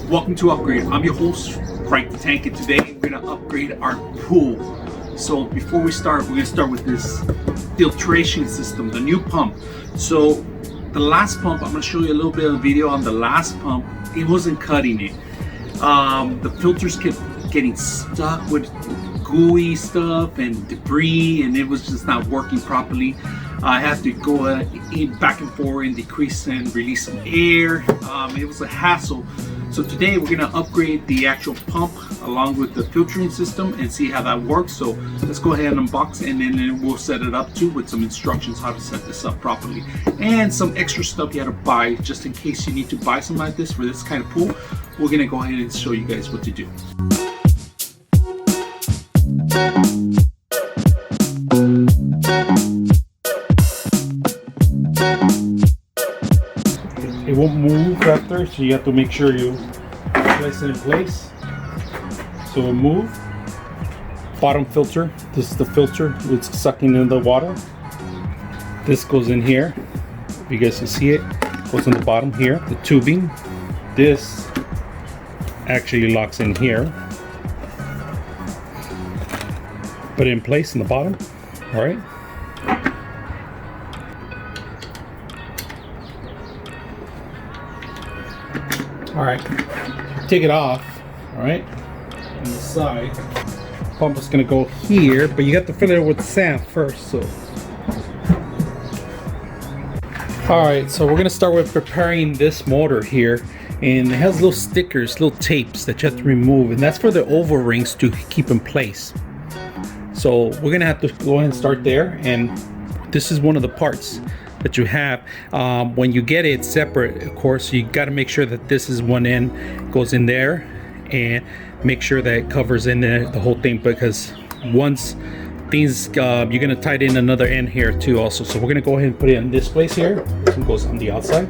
Welcome to Upgrade. I'm your host, Frank the Tank, and today we're going to upgrade our pool. So before we start, we're going to start with this filtration system, the new pump. So the last pump, I'm going to show you a little bit of the video on the last pump. It wasn't cutting it. The filters kept getting stuck with gooey stuff and debris, and it was just not working properly. I have to go back and forth and decrease and release some air. It was a hassle. So today we're going to upgrade the actual pump along with the filtering system and see how that works. So let's go ahead and unbox it, and then we'll set it up too with some instructions how to set this up properly and some extra stuff you have to buy just in case you need to buy something like this for this kind of pool. We're going to go ahead and show you guys what to do. It won't move after, so you have to make sure you place it in place so it will move. Bottom filter, this is the filter, it's sucking in the water. This goes in here, if you guys can see it, goes in the bottom here. The tubing, this actually locks in here. Put it in place in the bottom, all right? All right, take it off, all right, on the side. Pump is gonna go here, but you have to fill it with sand first, so. All right, so we're gonna start with preparing this motor here, and it has little stickers, little tapes that you have to remove, and that's for the O-rings to keep in place. So we're gonna have to go ahead and start there, and this is one of the parts that you have. When you get it separate, of course, you got to make sure that this is one end goes in there, and make sure that it covers in the whole thing, because once things you're going to tighten in another end here too also. So we're going to go ahead and put it in this place here. This one goes on the outside,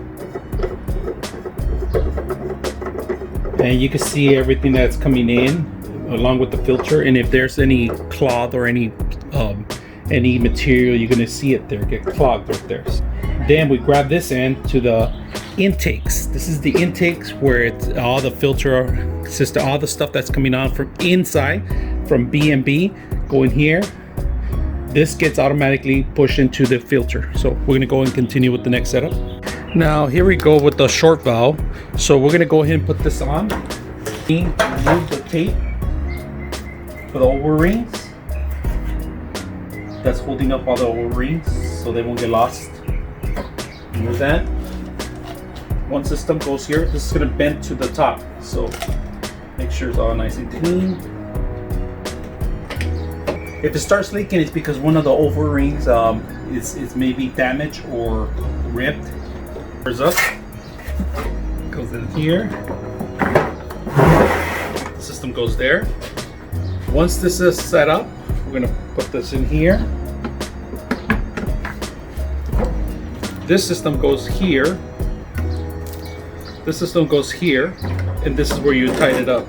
and you can see everything that's coming in along with the filter, and if there's any cloth or any material, you're gonna see it there get clogged right there. Then we grab this end to the intakes. This is the intakes where it's all the filter system, all the stuff that's coming on from inside from B&B going here. This gets automatically pushed into the filter. So we're gonna go and continue with the next setup. Now here we go with the short valve. So we're gonna go ahead and put this on. Remove the tape for the O-rings. That's holding up all the O-rings so they won't get lost. Remove that. One system goes here. This is going to bend to the top, so make sure it's all nice and clean. If it starts leaking, it's because one of the O-rings is maybe damaged or ripped. Goes up, goes in here. The system goes there. Once this is set up, we're going to put this in here. This system goes here. This system goes here, and this is where you tighten it up.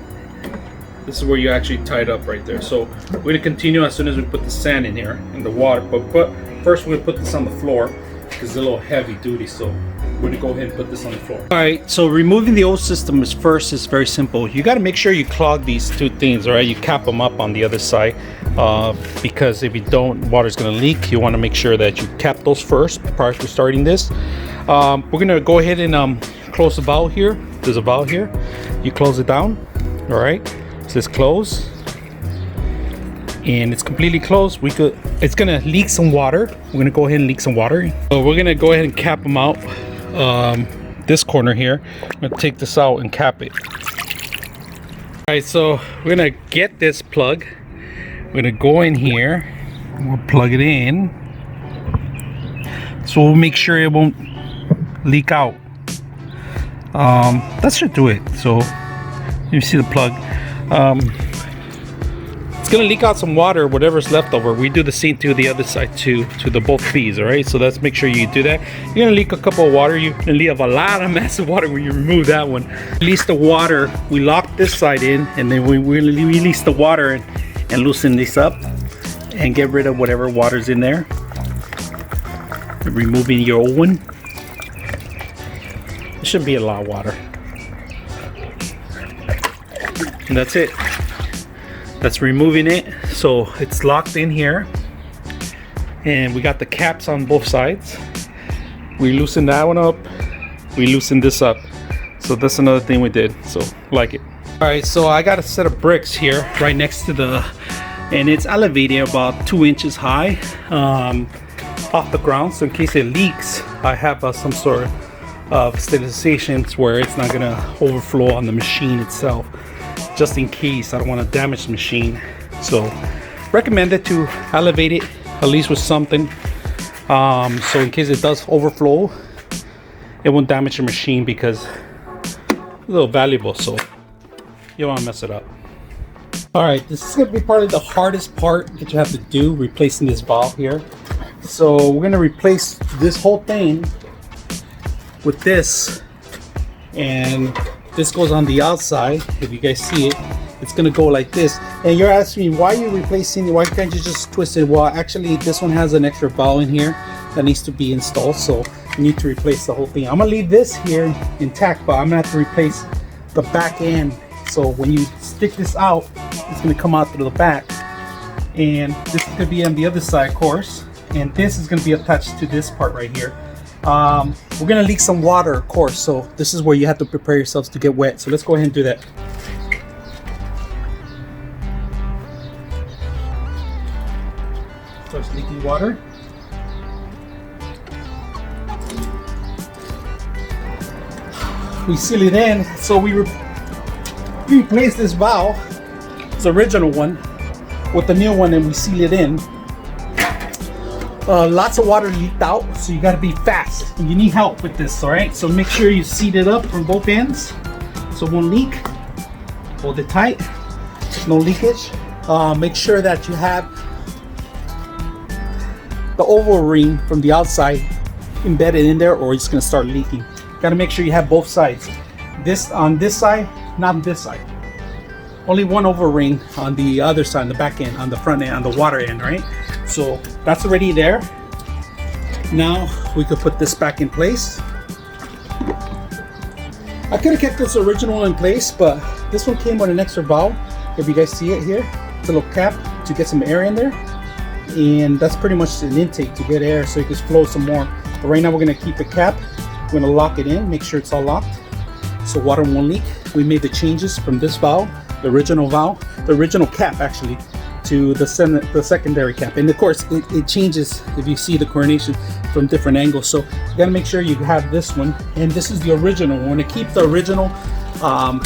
This is where you actually tie it up right there. So we're going to continue as soon as we put the sand in here and the water. But first we're going to put this on the floor because it's a little heavy duty. So we're going to go ahead and put this on the floor. All right, so removing the old system is very simple. You got to make sure you clog these two things, all right? You cap them up on the other side because if you don't, water's going to leak. You want to make sure that you cap those first prior to starting this. We're going to go ahead and close the valve here. There's a valve here. You close it down, all right? It says close, and it's completely closed. It's going to leak some water. We're going to go ahead and leak some water. So we're going to go ahead and cap them out. This corner here, I'm gonna take this out and cap it. All right, so we're gonna get this plug. We're gonna go in here and we'll plug it in, so we'll make sure it won't leak out. That should do it. So you see the plug. It's gonna leak out some water, whatever's left over. We do the same to the other side too, to the both fees. All right, so let's make sure you do that. You're gonna leak a couple of water. You're gonna leave a lot of massive water when you remove that one. Release the water. We lock this side in, and then we release the water and loosen this up and get rid of whatever water's in there. Removing your old one. It shouldn't be a lot of water. And that's it. That's removing it. So it's locked in here. And we got the caps on both sides. We loosened that one up. We loosened this up. So that's another thing we did. So like it. All right, so I got a set of bricks here right next to the, and it's elevated about 2 inches high off the ground. So in case it leaks, I have some sort of stabilization where it's not gonna overflow on the machine itself, just in case I don't want to damage the machine. So recommended to elevate it at least with something, so in case it does overflow, it won't damage your machine, because it's a little valuable, so you don't want to mess it up. All right, this is going to be probably the hardest part that you have to do, replacing this valve here. So we're going to replace this whole thing with this, and this goes on the outside. If you guys see it, it's going to go like this. And you're asking me, why are you replacing it? Why can't you just twist it? Well, actually this one has an extra valve in here that needs to be installed, so you need to replace the whole thing. I'm gonna leave this here intact, but I'm gonna have to replace the back end. So when you stick this out, it's gonna come out through the back, and this is gonna be on the other side, of course, and this is gonna be attached to this part right here. We're gonna leak some water, of course, so this is where you have to prepare yourselves to get wet. So let's go ahead and do that. Starts leaking water. We seal it in, so we replace this valve, it's the original one, with the new one, and we seal it in. Lots of water leaked out, so you got to be fast. And you need help with this, all right? So make sure you seat it up from both ends so it won't leak. Hold it tight, no leakage. Make sure that you have the oval ring from the outside embedded in there, or it's going to start leaking. Got to make sure you have both sides. This on this side, not on this side. Only one oval ring on the other side, on the back end, on the front end, on the water end, right? So that's already there. Now we could put this back in place. I could have kept this original in place, but this one came with an extra valve. If you guys see it here, it's a little cap to get some air in there. And that's pretty much an intake to get air so you can flow some more. But right now we're gonna keep the cap. We're gonna lock it in, make sure it's all locked so water won't leak. We made the changes from this valve, the original cap actually, to the secondary cap. And of course it changes if you see the coronation from different angles. So you gotta make sure you have this one, and this is the original. We're gonna keep the original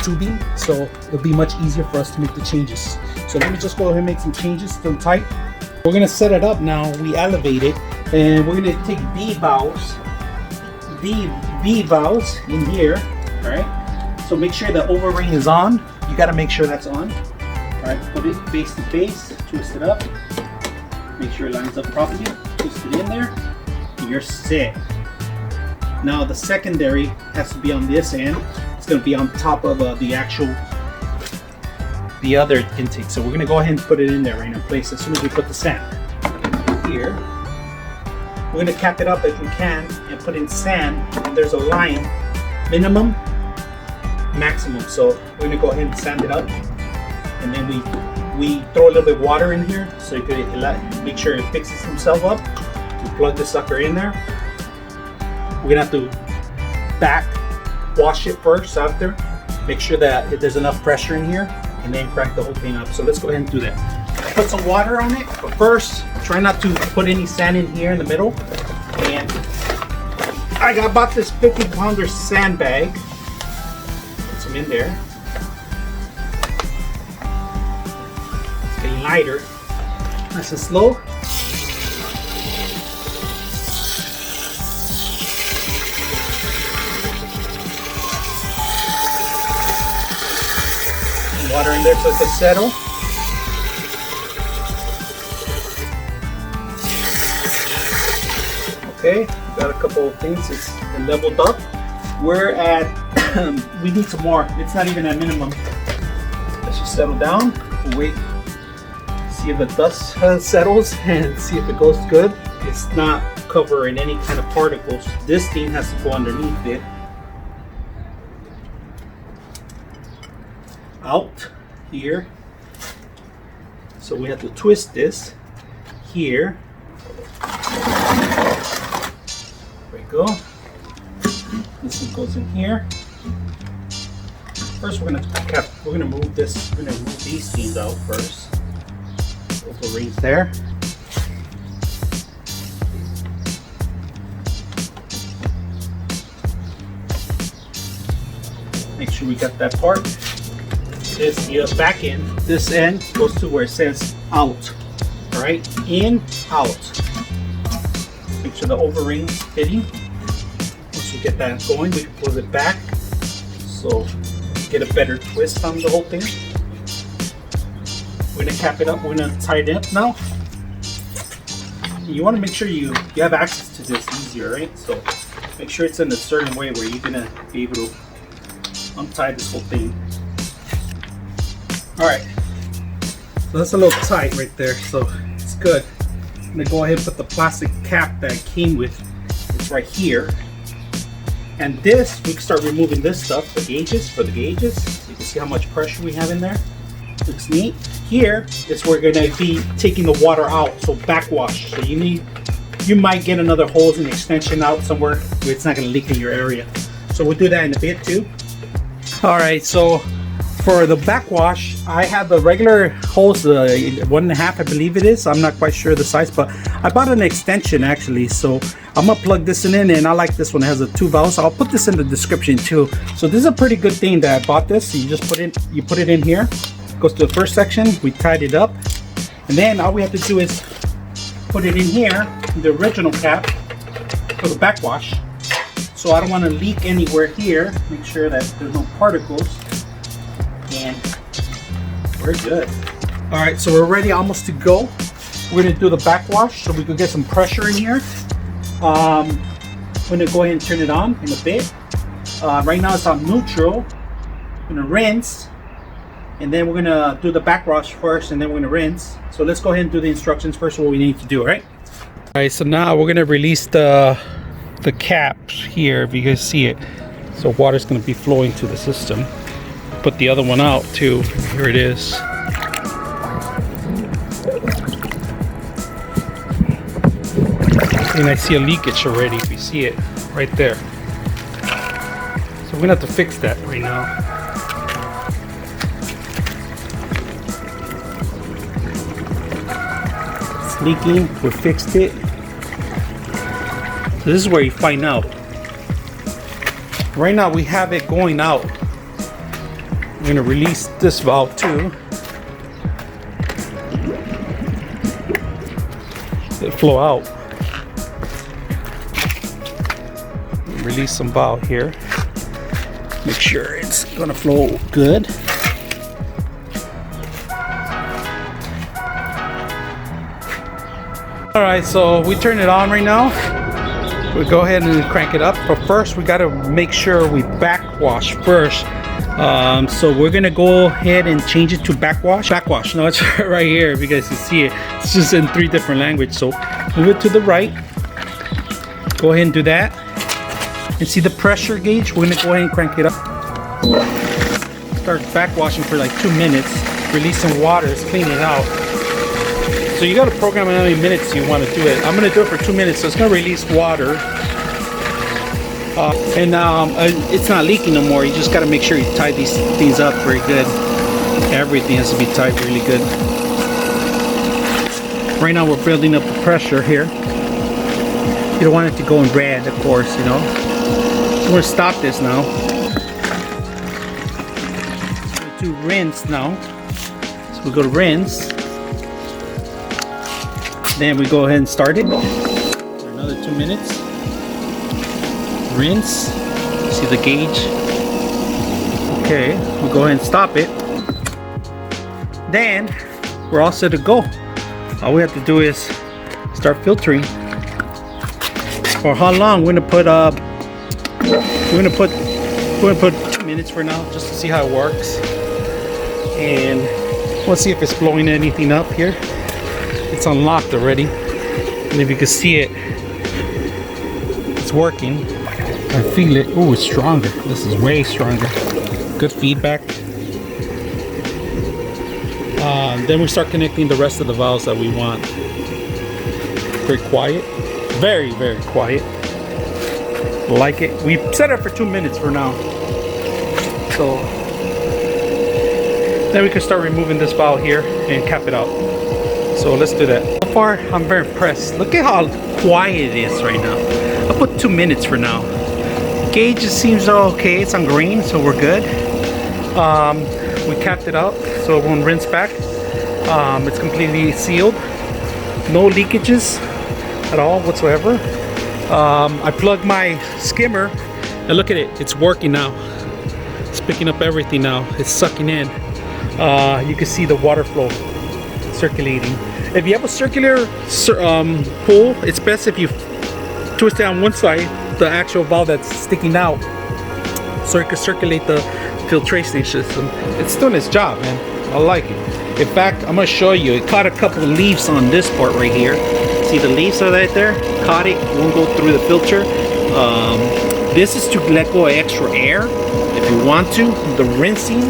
tubing, so it'll be much easier for us to make the changes. So let me just go ahead and make some changes, still tight. We're gonna set it up now. We elevate it, and we're gonna take B valves in here. All right, so make sure the oval ring is on. You got to make sure that's on. All right, put it face to face, twist it up, make sure it lines up properly, twist it in there, and you're set. Now the secondary has to be on this end. It's going to be on top of the other intake. So we're going to go ahead and put it in there right now, place as soon as we put the sand here. We're going to cap it up as we can and put in sand, and there's a line, minimum, maximum. So we're going to go ahead and sand it up, and then we throw a little bit of water in here so you can make sure it fixes himself up. We plug the sucker in there. We're going to have to back wash it first after. Make sure that there's enough pressure in here, and then crank the whole thing up. So let's go ahead and do that. Put some water on it, but first try not to put any sand in here in the middle. And I bought this 50-pounder sandbag. Put some in there. It's getting lighter. Nice and slow. Water in there so it can settle. Okay, got a couple of things. It's leveled up. We're at, we need some more. It's not even at minimum. Let's just settle down. We'll wait, see if the dust settles and see if it goes good. It's not covering any kind of particles. This thing has to go underneath it. Out. here. So we have to twist this here. There we go. This one goes in here. First, we're gonna move this. We're gonna move these things out first. Those little rings there. Make sure we got that part. This the back end. This end goes to where it says out. All right, in, out. Make sure the O-ring's fitting. Once we get that going, we can pull it back. So get a better twist on the whole thing. We're gonna cap it up. We're gonna tie it up now. You want to make sure you have access to this easier, right? So make sure it's in a certain way where you're gonna be able to untie this whole thing. All right, so that's a little tight right there, so it's good. I'm gonna go ahead and put the plastic cap that it came with. It's right here. And this, we can start removing this stuff, the gauges, for the gauges. So you can see how much pressure we have in there. Looks neat. Here is where we're gonna be taking the water out, so backwash. So you might get another hose and extension out somewhere where it's not gonna leak in your area. So we'll do that in a bit too. All right, so for the backwash, I have the regular hose, 1.5 I believe it is. I'm not quite sure the size, but I bought an extension actually. So I'm gonna plug this in, and I like this one. It has a 2 valves. I'll put this in the description too. So this is a pretty good thing that I bought this. So you just put it in here. It goes to the first section. We tied it up, and then all we have to do is put it in here, the original cap for the backwash. So I don't want to leak anywhere here. Make sure that there's no particles. And we're good. All right, so we're ready almost to go. We're gonna do the backwash so we can get some pressure in here. I'm gonna go ahead and turn it on in a bit. Right now it's on neutral. I'm gonna rinse, and then we're gonna do the backwash first, and then we're gonna rinse. So let's go ahead and do the instructions first, what we need to do, all right? All right, so now we're gonna release the caps here, if you guys see it. So water's gonna be flowing to the system. Put the other one out too. Here it is. And I see a leakage already, if you see it right there. So we're gonna have to fix that right now. It's leaking, we fixed it. So this is where you find out. Right now we have it going out. We're gonna release this valve too. Let it flow out. Release some valve here. Make sure it's gonna flow good. All right, so we turn it on right now. We'll go ahead and crank it up. But first, we gotta make sure we backwash first. So we're gonna go ahead and change it to backwash. Backwash, no, it's right here if you guys can see it. It's just in 3 different languages. So move it to the right. Go ahead and do that. And see the pressure gauge? We're gonna go ahead and crank it up. Start backwashing for like 2 minutes. Release some water, clean it out. So you gotta program how many minutes you wanna do it. I'm gonna do it for 2 minutes, so it's gonna release water. It's not leaking no more. You just got to make sure you tie these things up very good. Everything has to be tied really good. Right now we're building up the pressure here. You don't want it to go in red, of course, you know. So we're going to stop this now. So we do rinse now. So we go to rinse. Then we go ahead and start it for another 2 minutes. Rinse. See the gauge. Okay, we'll go ahead and stop it. Then we're all set to go. All we have to do is start filtering. For how long? We're gonna put 2 minutes for now, just to see how it works. And we'll see if it's blowing anything up here. It's unlocked already, and if you can see it, it's working. I feel it. Oh, it's stronger. This is way stronger. Good feedback. Then we start connecting the rest of the valves that we want. Very quiet, very, very quiet. Like it. We set it for 2 minutes for now. So then we can start removing this valve here and cap it out. So let's do that. So far, I'm very impressed. Look at how quiet it is right now. I'll put 2 minutes for now. Gauge seems okay. It's on green, so we're good. We capped it out so it won't rinse back. It's completely sealed. No leakages at all whatsoever. I plugged my skimmer and look at it. It's working now. It's picking up everything now. It's sucking in. You can see the water flow circulating. If you have a circular pool, it's best if you twist it on one side, the actual valve that's sticking out, so it can circulate the filtration system. It's doing its job, man. I like it. In fact, I'm gonna show you. It caught a couple of leaves on this part right here. See the leaves are right there? Caught it. Won't go through the filter. This is to let go of extra air if you want to. The rinsing.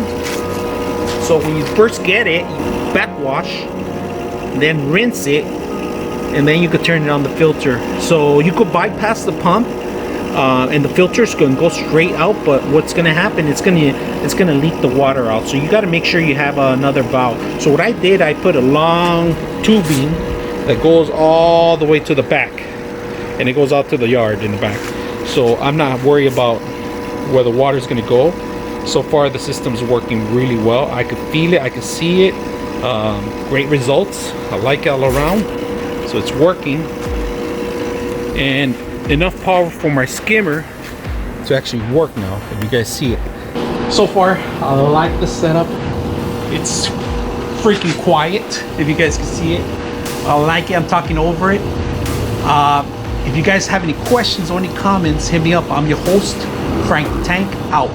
So when you first get it, you backwash, then rinse it, and then you could turn it on the filter. So you could bypass the pump, and the filter's gonna go straight out. But what's gonna happen? It's gonna leak the water out. So you got to make sure you have another valve. So what I did, I put a long tubing that goes all the way to the back, and it goes out to the yard in the back. So I'm not worried about where the water's gonna go. So far the system's working really well. I could feel it, I could see it. Great results. I like it all around. So it's working, and enough power for my skimmer to actually work now, if you guys see it. So far I like the setup. It's freaking quiet, if you guys can see it. I like it. I'm talking over it. If you guys have any questions or any comments, hit me up. I'm your host, Frank the Tank, out.